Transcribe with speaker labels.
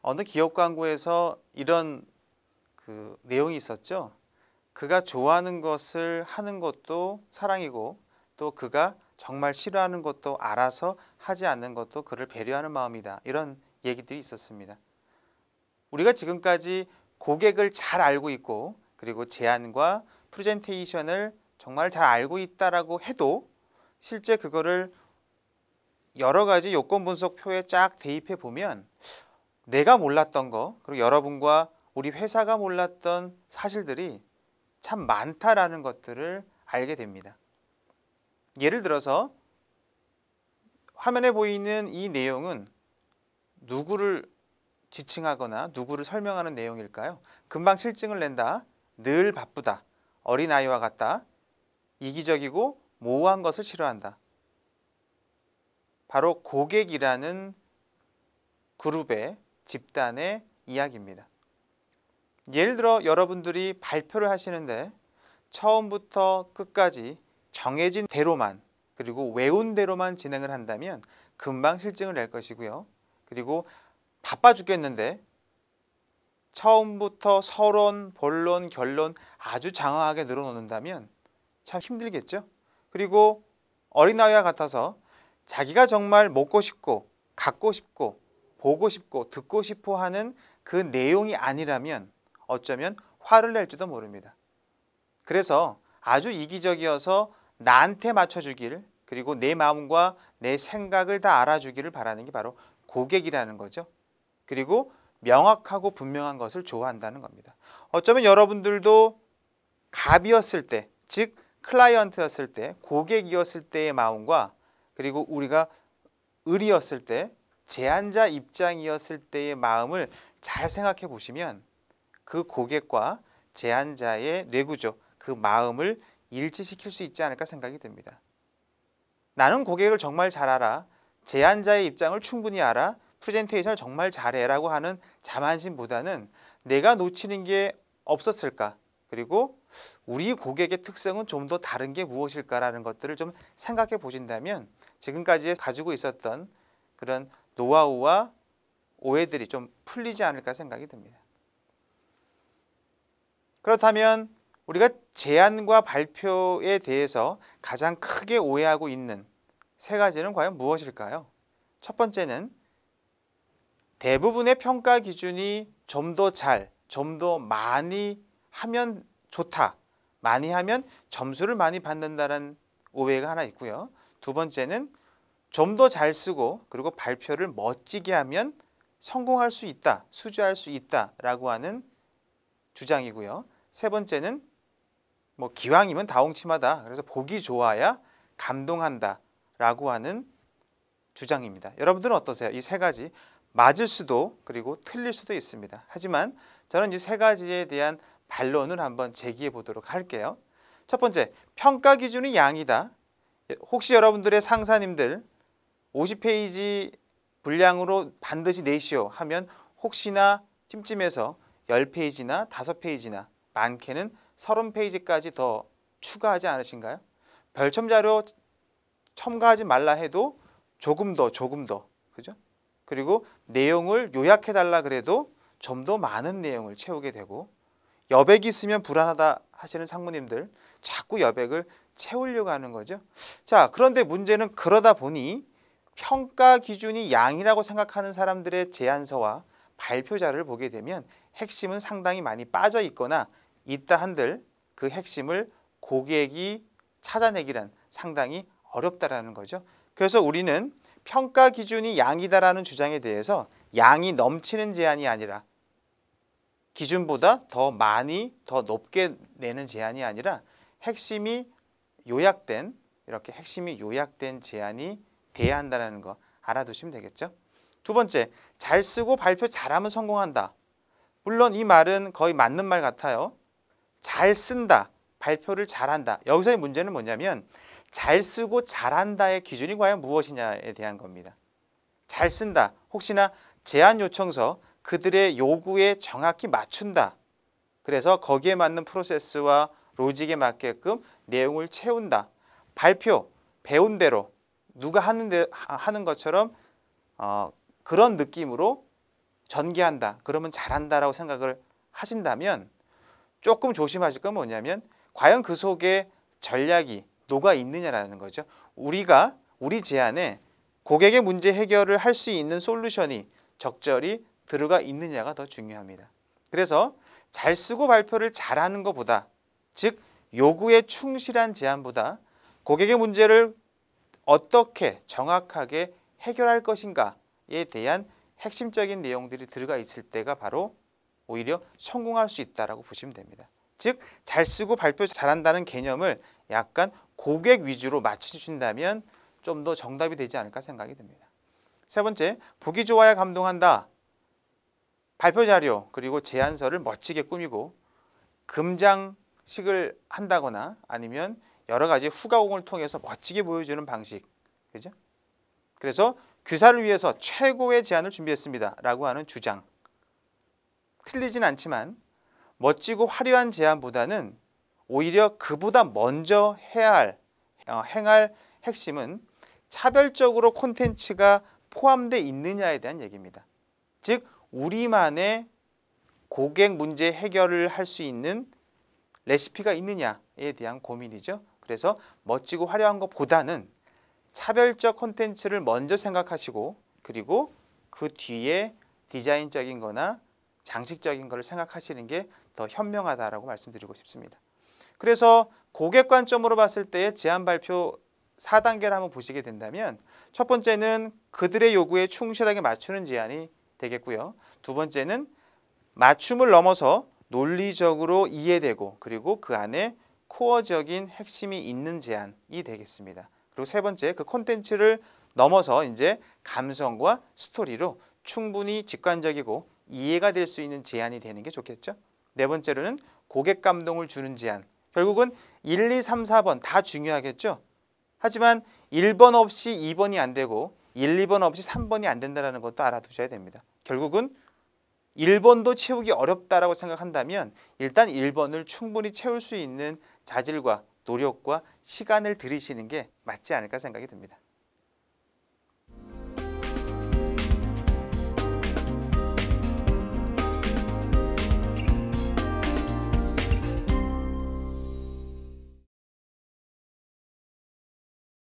Speaker 1: 어느 기업 광고에서 이런 내용이 있었죠. 그가 좋아하는 것을 하는 것도 사랑이고 또 그가 정말 싫어하는 것도 알아서 하지 않는 것도 그를 배려하는 마음이다. 이런 얘기들이 있었습니다. 우리가 지금까지 고객을 잘 알고 있고 그리고 제안과 프레젠테이션을 정말 잘 알고 있다라고 해도 실제 그거를 여러 가지 요건 분석표에 쫙 대입해 보면 내가 몰랐던 거 그리고 여러분과 우리 회사가 몰랐던 사실들이 참 많다라는 것들을 알게 됩니다. 예를 들어서 화면에 보이는 이 내용은 누구를 지칭하거나 누구를 설명하는 내용일까요? 금방 실증을 낸다, 늘 바쁘다, 어린아이와 같다, 이기적이고 모호한 것을 싫어한다. 바로 고객이라는 그룹의 집단의 이야기입니다. 예를 들어 여러분들이 발표를 하시는데 처음부터 끝까지 정해진 대로만 그리고 외운 대로만 진행을 한다면 금방 실증을 낼 것이고요. 그리고 바빠 죽겠는데 처음부터 서론, 본론, 결론 아주 장황하게 늘어놓는다면 참 힘들겠죠. 그리고 어린아이와 같아서 자기가 정말 먹고 싶고 갖고 싶고 보고 싶고 듣고 싶어 하는 그 내용이 아니라면 어쩌면 화를 낼지도 모릅니다. 그래서 아주 이기적이어서 나한테 맞춰주길 그리고 내 마음과 내 생각을 다 알아주기를 바라는 게 바로 고객이라는 거죠. 그리고 명확하고 분명한 것을 좋아한다는 겁니다. 어쩌면 여러분들도 갑이었을 때, 즉 클라이언트였을 때, 고객이었을 때의 마음과 그리고 우리가 을이었을 때, 제안자 입장이었을 때의 마음을 잘 생각해 보시면 그 고객과 제안자의 뇌구조, 그 마음을 일치시킬 수 있지 않을까 생각이 듭니다. 나는 고객을 정말 잘 알아, 제안자의 입장을 충분히 알아, 프레젠테이션을 정말 잘해라고 하는 자만심보다는 내가 놓치는 게 없었을까? 그리고 우리 고객의 특성은 좀 더 다른 게 무엇일까라는 것들을 좀 생각해 보신다면 지금까지 가지고 있었던 그런 노하우와 오해들이 좀 풀리지 않을까 생각이 듭니다. 그렇다면 우리가 제안과 발표에 대해서 가장 크게 오해하고 있는 세 가지는 과연 무엇일까요? 첫 번째는 대부분의 평가 기준이 좀 더 잘, 좀 더 많이 하면 좋다. 많이 하면 점수를 많이 받는다는 오해가 하나 있고요. 두 번째는 좀 더 잘 쓰고 그리고 발표를 멋지게 하면 성공할 수 있다, 수주할 수 있다라고 하는 주장이고요. 세 번째는 기왕이면 다홍침하다. 그래서 보기 좋아야 감동한다라고 하는 주장입니다. 여러분들은 어떠세요? 이 세 가지 맞을 수도 그리고 틀릴 수도 있습니다. 하지만 저는 이 세 가지에 대한 반론을 한번 제기해 보도록 할게요. 첫 번째, 평가 기준이 양이다. 혹시 여러분들의 상사님들 50페이지 분량으로 반드시 내시오 하면 혹시나 찜찜해서 10페이지나 5페이지나 많게는 30페이지까지 더 추가하지 않으신가요? 별첨 자료 첨가하지 말라 해도 조금 더 그죠? 그리고 내용을 요약해 달라 그래도 좀 더 많은 내용을 채우게 되고 여백이 있으면 불안하다 하시는 상무님들 자꾸 여백을 채우려고 하는 거죠. 자, 그런데 문제는 그러다 보니 평가 기준이 양이라고 생각하는 사람들의 제안서와 발표자를 보게 되면 핵심은 상당히 많이 빠져 있거나 있다 한들 그 핵심을 고객이 찾아내기란 상당히 어렵다라는 거죠. 그래서 우리는 평가 기준이 양이다라는 주장에 대해서 양이 넘치는 제안이 아니라 기준보다 더 많이 더 높게 내는 제안이 아니라 핵심이 요약된 이렇게 핵심이 요약된 제안이 돼야 한다는 거 알아두시면 되겠죠. 두 번째, 잘 쓰고 발표 잘하면 성공한다. 물론 이 말은 거의 맞는 말 같아요. 잘 쓴다, 발표를 잘한다. 여기서의 문제는 뭐냐면 잘 쓰고 잘한다의 기준이 과연 무엇이냐에 대한 겁니다. 잘 쓴다, 혹시나 제안 요청서 그들의 요구에 정확히 맞춘다. 그래서 거기에 맞는 프로세스와 로직에 맞게끔 내용을 채운다. 발표, 배운 대로 누가 하는 것처럼 그런 느낌으로 전개한다. 그러면 잘한다라고 생각을 하신다면 조금 조심하실 건 뭐냐면 과연 그 속에 전략이 녹아 있느냐라는 거죠. 우리 제안에 고객의 문제 해결을 할 수 있는 솔루션이 적절히 들어가 있느냐가 더 중요합니다. 그래서 잘 쓰고 발표를 잘하는 것보다, 즉 요구에 충실한 제안보다 고객의 문제를 어떻게 정확하게 해결할 것인가에 대한 핵심적인 내용들이 들어가 있을 때가 바로 오히려 성공할 수 있다고 보시면 됩니다. 즉 잘 쓰고 발표 잘한다는 개념을 약간 고객 위주로 맞춰주신다면 좀 더 정답이 되지 않을까 생각이 듭니다. 세 번째, 보기 좋아야 감동한다. 발표 자료 그리고 제안서를 멋지게 꾸미고 금장식을 한다거나 아니면 여러 가지 후가공을 통해서 멋지게 보여주는 방식, 그죠? 그래서 규사를 위해서 최고의 제안을 준비했습니다 라고 하는 주장, 틀리진 않지만 멋지고 화려한 제안보다는 오히려 그보다 먼저 행할 핵심은 차별적으로 콘텐츠가 포함되어 있느냐에 대한 얘기입니다. 즉 우리만의 고객 문제 해결을 할 수 있는 레시피가 있느냐에 대한 고민이죠. 그래서 멋지고 화려한 것보다는 차별적 콘텐츠를 먼저 생각하시고 그리고 그 뒤에 디자인적인 거나 장식적인 거를 생각하시는 게 더 현명하다라고 말씀드리고 싶습니다. 그래서 고객 관점으로 봤을 때의 제안 발표 4단계를 한번 보시게 된다면 첫 번째는 그들의 요구에 충실하게 맞추는 제안이 되겠고요. 두 번째는 맞춤을 넘어서 논리적으로 이해되고 그리고 그 안에 코어적인 핵심이 있는 제안이 되겠습니다. 그리고 세 번째, 그 콘텐츠를 넘어서 이제 감성과 스토리로 충분히 직관적이고 이해가 될 수 있는 제안이 되는 게 좋겠죠. 네 번째로는 고객 감동을 주는 제안. 결국은 1, 2, 3, 4번 다 중요하겠죠. 하지만 1번 없이 2번이 안 되고 1, 2번 없이 3번이 안 된다는 것도 알아두셔야 됩니다. 결국은 1번도 채우기 어렵다라고 생각한다면 일단 1번을 충분히 채울 수 있는 자질과 노력과 시간을 들이시는 게 맞지 않을까 생각이 듭니다.